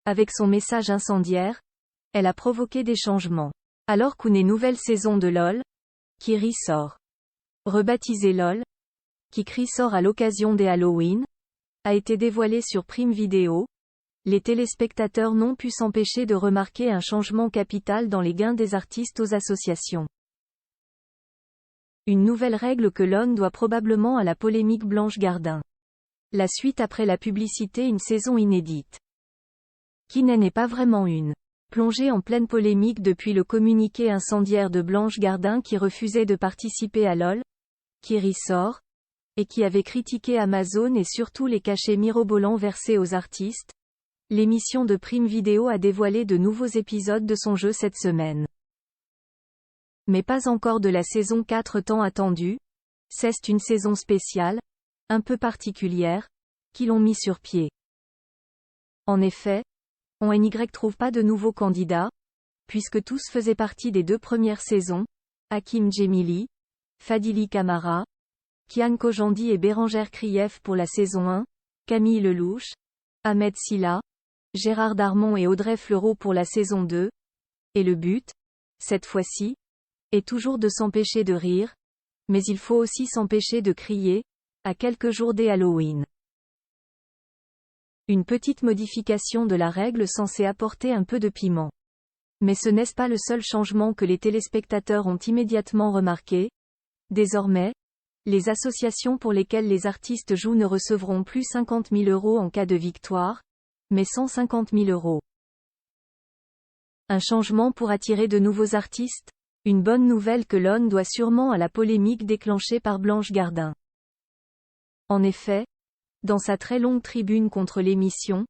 avec son message incendiaire, elle a provoqué des changements. Alors qu'une nouvelle saison de LOL, qui ressort. Rebaptisée LOL, qui ressort à l'occasion des Halloween, a été dévoilée sur Prime Video, les téléspectateurs n'ont pu s'empêcher de remarquer un changement capital dans les gains des artistes aux associations. Une nouvelle règle que l'on doit probablement à la polémique Blanche Gardin. La suite après la publicité, une saison inédite. Qui n'est pas vraiment une. Plongée en pleine polémique depuis le communiqué incendiaire de Blanche Gardin qui refusait de participer à LOL, qui ressort, et qui avait critiqué Amazon et surtout les cachets mirobolants versés aux artistes, l'émission de Prime Video a dévoilé de nouveaux épisodes de son jeu cette semaine. Mais pas encore de la saison 4 tant attendue, c'est une saison spéciale, un peu particulière, qui l'ont mis sur pied. En effet, on n'y trouve pas de nouveaux candidats, puisque tous faisaient partie des 2 premières saisons, Hakim Djemili, Fadili Camara, Kian Kojandi et Bérangère Krief pour la saison 1, Camille Lelouch, Ahmed Silla, Gérard Darmon et Audrey Fleurot pour la saison 2, et le but, cette fois-ci, est toujours de s'empêcher de rire, mais il faut aussi s'empêcher de crier, à quelques jours des Halloween. Une petite modification de la règle censée apporter un peu de piment. Mais ce n'est pas le seul changement que les téléspectateurs ont immédiatement remarqué. Désormais, les associations pour lesquelles les artistes jouent ne recevront plus 50 000 € en cas de victoire, mais 150 000 €. Un changement pour attirer de nouveaux artistes? Une bonne nouvelle que l'on doit sûrement à la polémique déclenchée par Blanche Gardin. En effet, dans sa très longue tribune contre l'émission,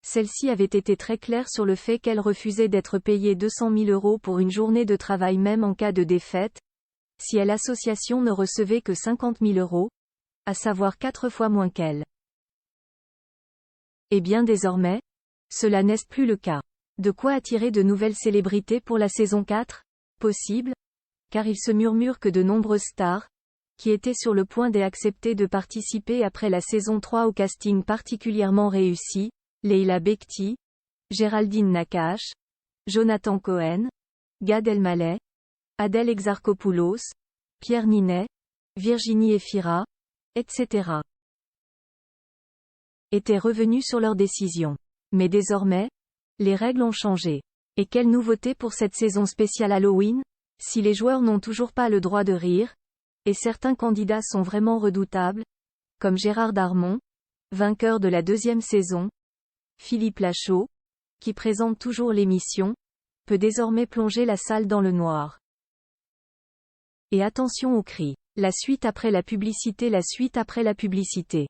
celle-ci avait été très claire sur le fait qu'elle refusait d'être payée 200 000 € pour une journée de travail même en cas de défaite, si l'association ne recevait que 50 000 €, à savoir 4 fois moins qu'elle. Et bien désormais, cela n'est plus le cas. De quoi attirer de nouvelles célébrités pour la saison 4? Possible, car il se murmure que de nombreuses stars, qui étaient sur le point d'accepter de participer après la saison 3 au casting particulièrement réussi, Leila Bekti, Géraldine Nakache, Jonathan Cohen, Gad Elmaleh, Adèle Exarchopoulos, Pierre Ninet, Virginie Efira, etc. étaient revenus sur leur décision. Mais désormais, les règles ont changé. Et quelle nouveauté pour cette saison spéciale Halloween? Si les joueurs n'ont toujours pas le droit de rire, et certains candidats sont vraiment redoutables, comme Gérard Darmon, vainqueur de la 2e saison, Philippe Lachaud, qui présente toujours l'émission, peut désormais plonger la salle dans le noir. Et attention aux cris. La suite après la publicité. La suite après la publicité.